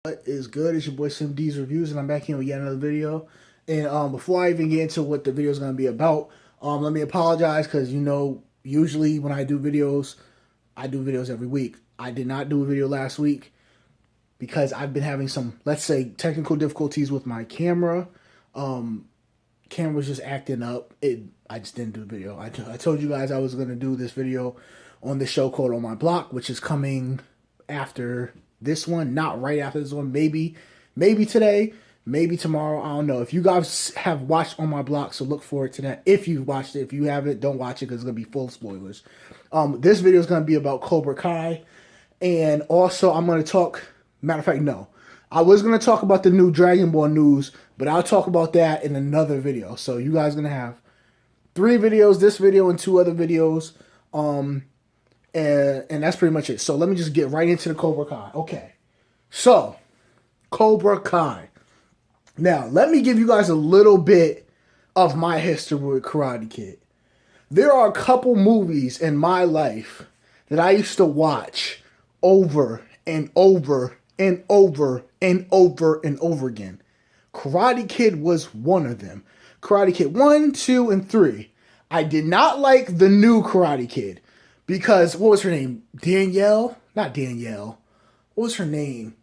What is good? It's your boy SimD'sReviews, and I'm back here with yet another video. And before I even get into what the video is going to be about, let me apologize because usually when I do videos every week. I did not do a video last week because I've been having some, let's say, technical difficulties with my camera. Camera's just acting up. I just didn't do the video. I told you guys I was going to do this video on the show called On My Block, which is coming after this one, not right after this one. Maybe today, maybe tomorrow. I don't know. If you guys have watched On My Block, so look forward to that. If you've watched it, if you haven't, don't watch it because it's gonna be full of spoilers. This video is gonna be about Cobra Kai, and also I'm gonna talk. Matter of fact, no, I was gonna talk about the new Dragon Ball news, but I'll talk about that in another video. So you guys are gonna have 3 videos: this video and 2 other videos. And that's pretty much it. So let me just get right into the Cobra Kai. Okay. So, Cobra Kai. Now, let me give you guys a little bit of my history with Karate Kid. There are a couple movies in my life that I used to watch over and over and over and over and over again. Karate Kid was one of them. Karate Kid 1, 2, and 3. I did not like the new Karate Kid. Because, what was her name? Danielle? Not Danielle. What was her name?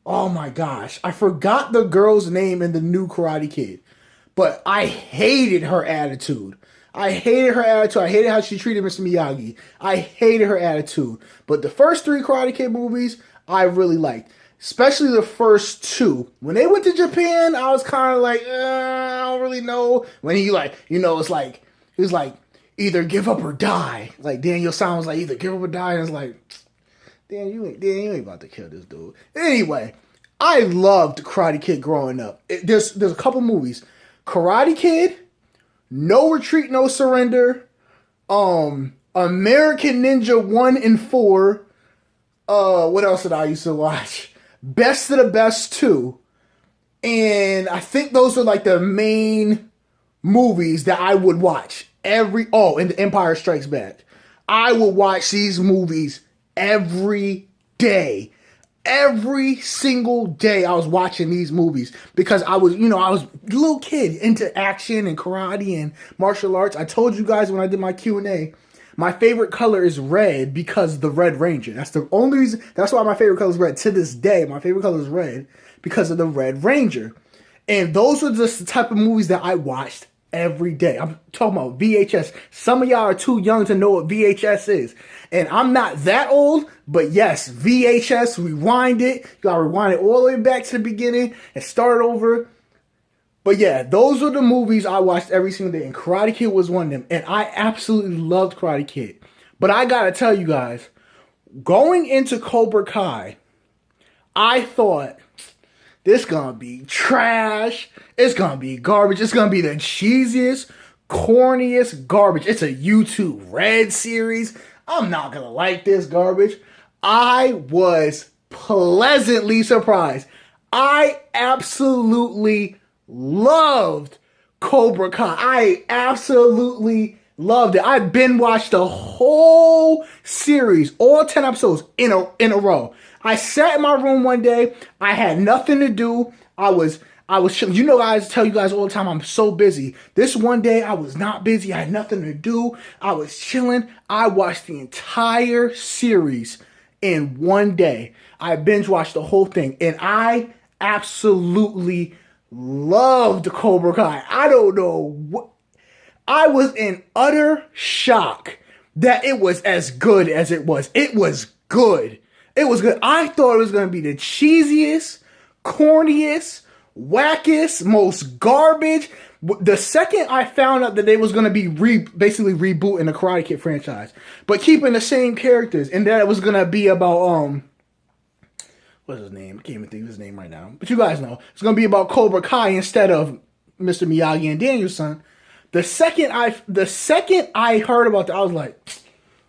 Oh my gosh. I forgot the girl's name in the new Karate Kid. But I hated her attitude. I hated how she treated Mr. Miyagi. I hated her attitude. But the first 3 Karate Kid movies, I really liked. Especially the first 2. When they went to Japan, I was kind of like, I don't really know. When he he was like, either give up or die. Like Daniel San was like, either give up or die. And it's like, Dan, you ain't about to kill this dude. Anyway, I loved Karate Kid growing up. There's a couple movies. Karate Kid, No Retreat, No Surrender, American Ninja 1 and 4. What else did I used to watch? Best of the Best 2. And I think those are like the main movies that I would watch. And The Empire Strikes Back. I would watch these movies every day. Every single day I was watching these movies because I was a little kid into action and karate and martial arts. I told you guys when I did my Q&A, my favorite color is red because the Red Ranger. That's the only reason. That's why my favorite color is red. To this day, my favorite color is red because of the Red Ranger. And those were just the type of movies that I watched every day. I'm talking about VHS. Some of y'all are too young to know what VHS is. And I'm not that old, but yes, VHS, rewind it. You gotta rewind it all the way back to the beginning and start over. But yeah, those are the movies I watched every single day. And Karate Kid was one of them. And I absolutely loved Karate Kid. But I gotta tell you guys, going into Cobra Kai, I thought, this gonna be trash. It's gonna be garbage. It's gonna be the cheesiest, corniest garbage. It's a YouTube Red series. I'm not gonna like this garbage. I was pleasantly surprised. I absolutely loved Cobra Kai. I absolutely loved it. I binge watched the whole series, all 10 episodes in a row. I sat in my room one day. I had nothing to do. I was chilling. I tell you guys all the time, I'm so busy. This one day, I was not busy. I had nothing to do. I was chilling. I watched the entire series in one day. I binge watched the whole thing. And I absolutely loved Cobra Kai. I don't know what. I was in utter shock that it was as good as it was. It was good. It was good. I thought it was going to be the cheesiest, corniest, wackest, most garbage. The second I found out that they was going to be basically rebooting the Karate Kid franchise, but keeping the same characters, and that it was going to be about, what's his name? I can't even think of his name right now. But you guys know. It's going to be about Cobra Kai instead of Mr. Miyagi and Daniel-san. The second I heard about that, I was like,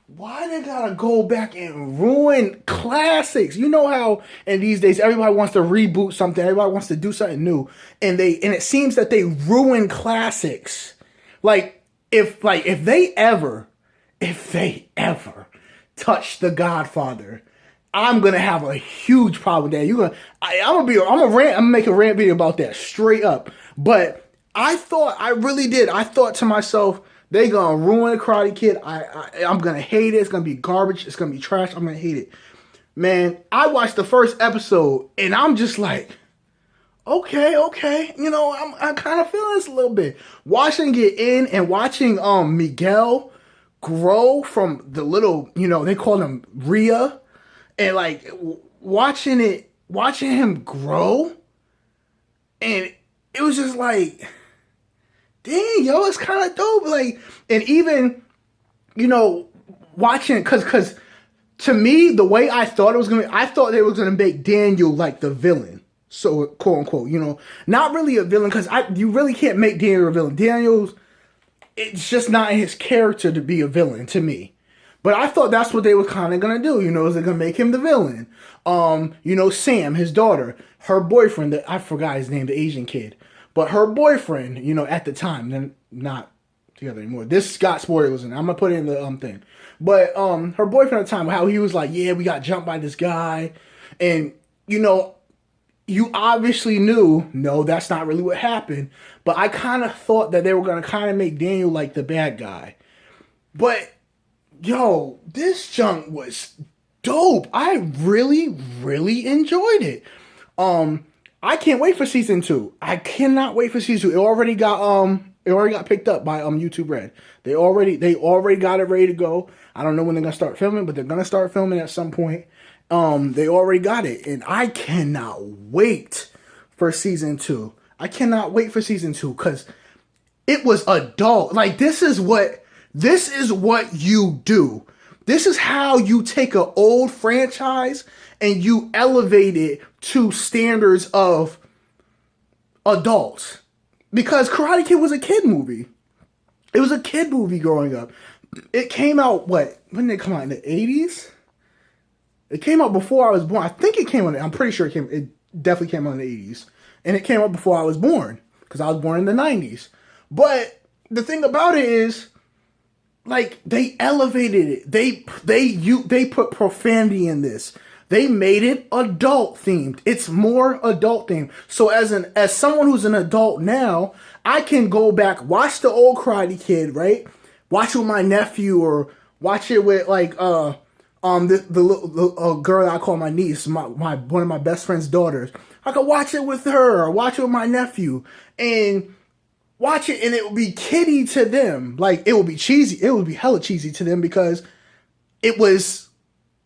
why they gotta go back and ruin classics? You know how in these days everybody wants to reboot something, everybody wants to do something new, and it seems that they ruin classics. If they ever touch The Godfather, I'm gonna have a huge problem with that. I'm gonna make a rant video about that straight up. But I really did. I thought to myself, they gonna ruin the Karate Kid. I'm gonna hate it. It's gonna be garbage. It's gonna be trash. I'm gonna hate it. Man, I watched the first episode and I'm just like, okay. You know, I'm kind of feeling this a little bit. Watching it in and watching Miguel grow from the little, you know, they call him Rhea, and like watching him grow, and it was just like, dang, yo, it's kind of dope. Like, and even, you know, watching, cause to me, the way I thought it was gonna be, I thought they were gonna make Daniel like the villain. So, quote unquote, you know, not really a villain, because you really can't make Daniel a villain. Daniel's, it's just not in his character to be a villain to me. But I thought that's what they were kind of gonna do. You know, is they're gonna make him the villain. You know, Sam, his daughter, her boyfriend, I forgot his name, the Asian kid, but her boyfriend, you know, at the time, they're not together anymore. This got spoilers in. I'm gonna put it in the thing. But her boyfriend at the time, how he was like, yeah, we got jumped by this guy, and you know, you obviously knew, no, that's not really what happened. But I kind of thought that they were going to kind of make Daniel like the bad guy. But, yo, this junk was dope. I really, really enjoyed it. I can't wait for season 2. I cannot wait for season 2. It already got picked up by YouTube Red. They already got it ready to go. I don't know when they're going to start filming, but they're going to start filming at some point. They already got it, and I cannot wait for season 2. I cannot wait for season 2 because it was adult. Like, this is what you do. This is how you take an old franchise and you elevate it to standards of adults. Because Karate Kid was a kid movie. It was a kid movie growing up. It came out, when did it come out? In the 80s? It came out before I was born. I think it came out, I'm pretty sure it definitely came out in the 80s. And it came out before I was born, because I was born in the 90s. But the thing about it is, like, they elevated it. They put profanity in this. They made it adult themed. It's more adult themed. So as someone who's an adult now, I can go back, watch the old Karate Kid, right? Watch it with my nephew, or watch it with like the little girl I call my niece, one of my best friend's daughters. I could watch it with her, or watch it with my nephew, and watch it, and it would be kiddie to them. Like, it would be cheesy. It would be hella cheesy to them because it's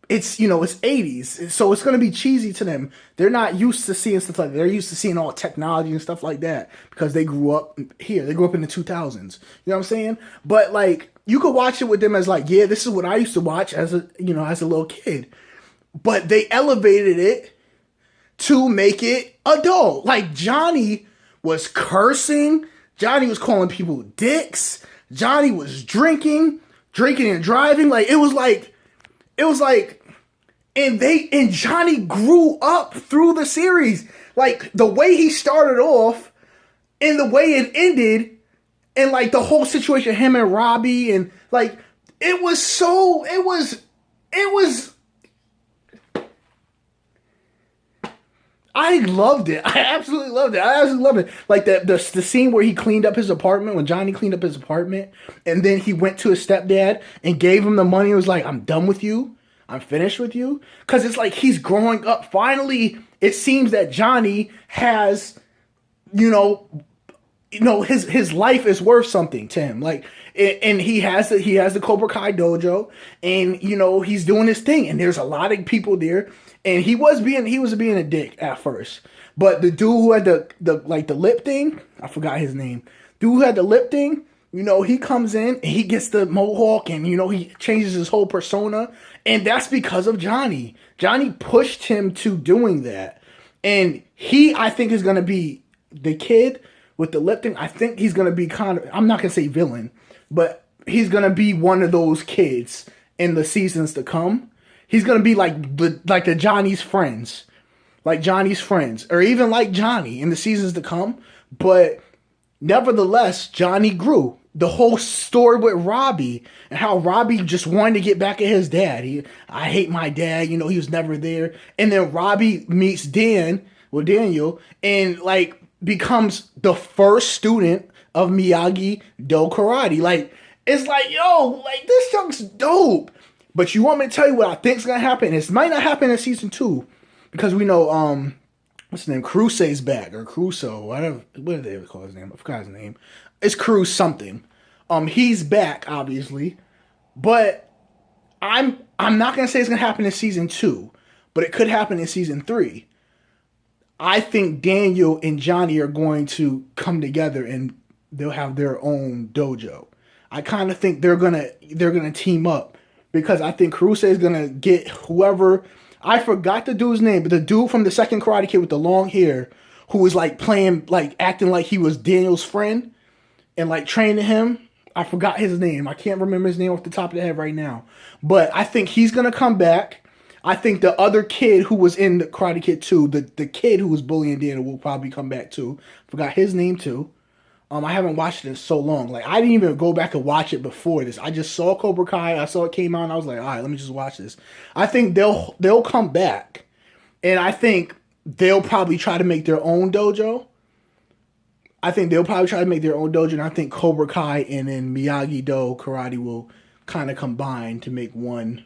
80s, so it's gonna be cheesy to them. They're not used to seeing stuff like that. They're used to seeing all technology and stuff like that because they grew up here. They grew up in the 2000s. You know what I'm saying? But like, you could watch it with them as like, yeah, this is what I used to watch as a little kid. But they elevated it to make it adult. Like, Johnny was cursing. Johnny was calling people dicks. Johnny was drinking and driving. Like, it was like, and Johnny grew up through the series. Like, the way he started off and the way it ended, and like the whole situation, him and Robbie, and like, it was I loved it. I absolutely loved it. Like the scene where he cleaned up his apartment, when Johnny cleaned up his apartment, and then he went to his stepdad and gave him the money and was like, I'm done with you. I'm finished with you. Because it's like he's growing up. Finally, it seems that Johnny has, his life is worth something to him. Like, and he has the Cobra Kai dojo, and he's doing his thing. And there's a lot of people there. And he was being a dick at first. But the dude who had the lip thing, I forgot his name. Dude who had the lip thing, he comes in and he gets the mohawk, and he changes his whole persona. And that's because of Johnny. Johnny pushed him to doing that. And I think is gonna be the kid with the lip thing. I think he's gonna be kind of, I'm not gonna say villain, but he's gonna be one of those kids in the seasons to come. He's gonna be like the Johnny's friends, or even like Johnny in the seasons to come. But nevertheless, Johnny grew, the whole story with Robbie and how Robbie just wanted to get back at his dad. I hate my dad, he was never there. And then Robbie meets Daniel, and like becomes the first student of Miyagi-Do karate. Like, it's like, yo, like this junk's dope. But you want me to tell you what I think's gonna happen? This might not happen in season 2 because we know what's his name? Crusoe's back, or Crusoe, whatever. What did they call his name? I forgot his name. It's Cruz something. He's back, obviously, but I'm not gonna say it's gonna happen in season 2, but it could happen in season 3. I think Daniel and Johnny are going to come together and they'll have their own dojo. I kind of think they're gonna team up because I think Cruz is gonna get whoever. I forgot the dude's name, but the dude from the second Karate Kid with the long hair who was like playing, like acting like he was Daniel's friend and like training him. I forgot his name. I can't remember his name off the top of the head right now. But I think he's going to come back. I think the other kid who was in the Karate Kid 2, the kid who was bullying Daniel will probably come back too. Forgot his name too. I haven't watched it in so long. Like, I didn't even go back and watch it before this. I just saw Cobra Kai. I saw it came out and I was like, all right, let me just watch this. I think they'll come back. And I think they'll probably try to make their own dojo. And I think Cobra Kai and then Miyagi-Do karate will kind of combine to make one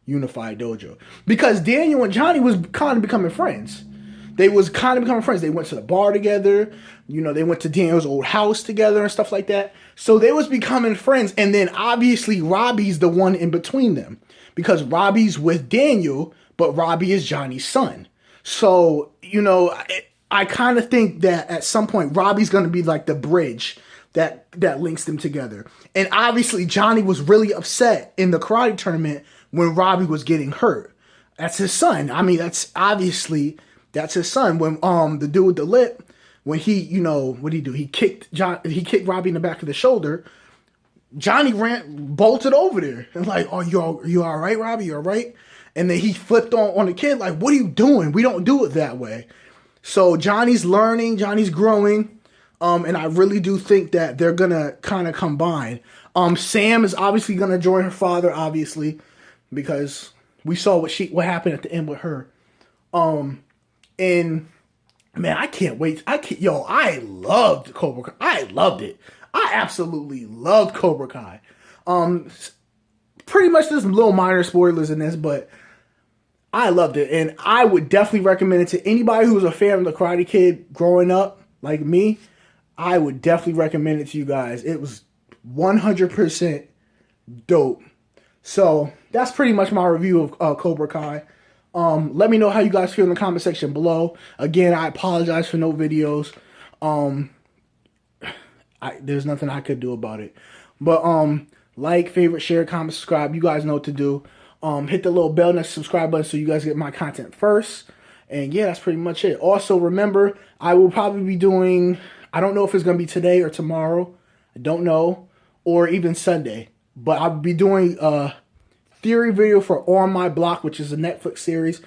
unified dojo. Because Daniel and Johnny was kind of becoming friends. They went to the bar together. They went to Daniel's old house together and stuff like that. So they was becoming friends. And then obviously Robbie's the one in between them. Because Robbie's with Daniel, but Robbie is Johnny's son. So, I kind of think that at some point Robbie's going to be like the bridge that links them together. And obviously Johnny was really upset in the karate tournament when Robbie was getting hurt. That's his son. I mean, that's his son. When the dude with the lip, when he, what did he do? He kicked Robbie in the back of the shoulder. Johnny bolted over there and like, oh, you all right, Robbie? You all right? And then he flipped on the kid like, what are you doing? We don't do it that way. So Johnny's learning, Johnny's growing, and I really do think that they're gonna kind of combine. Sam is obviously gonna join her father, obviously, because we saw what happened at the end with her. And man, I can't wait. I loved Cobra Kai. I loved it. I absolutely loved Cobra Kai. Pretty much there's some little minor spoilers in this, but I loved it. And I would definitely recommend it to anybody who was a fan of the Karate Kid growing up, like me. I would definitely recommend it to you guys. It was 100% dope. So that's pretty much my review of Cobra Kai. Let me know how you guys feel in the comment section below. Again, I apologize for no videos. There's nothing I could do about it. But like, favorite, share, comment, subscribe. You guys know what to do. Hit the little bell next to subscribe button so you guys get my content first. And yeah, that's pretty much it. Also, remember, I will probably be doing, I don't know if it's going to be today or tomorrow. I don't know. Or even Sunday. But I'll be doing a theory video for On My Block, which is a Netflix series.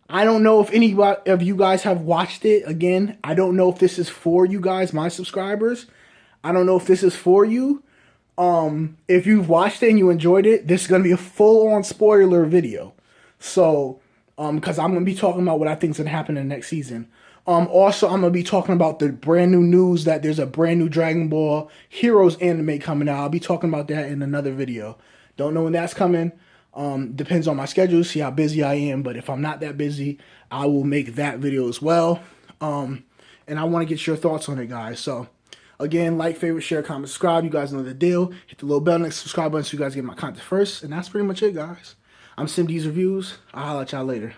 I don't know if any of you guys have watched it. Again, I don't know if this is for you guys, my subscribers. I don't know if this is for you. If you've watched it and you enjoyed it, this is going to be a full-on spoiler video. So, because I'm going to be talking about what I think is going to happen in the next season. Also, I'm going to be talking about the brand new news that there's a brand new Dragon Ball Heroes anime coming out. I'll be talking about that in another video. Don't know when that's coming. Depends on my schedule, see how busy I am. But if I'm not that busy, I will make that video as well. And I want to get your thoughts on it, guys. So, again, like, favorite, share, comment, subscribe. You guys know the deal. Hit the little bell next to subscribe button so you guys get my content first. And that's pretty much it, guys. I'm SimD'sReviews. I'll holler at y'all later.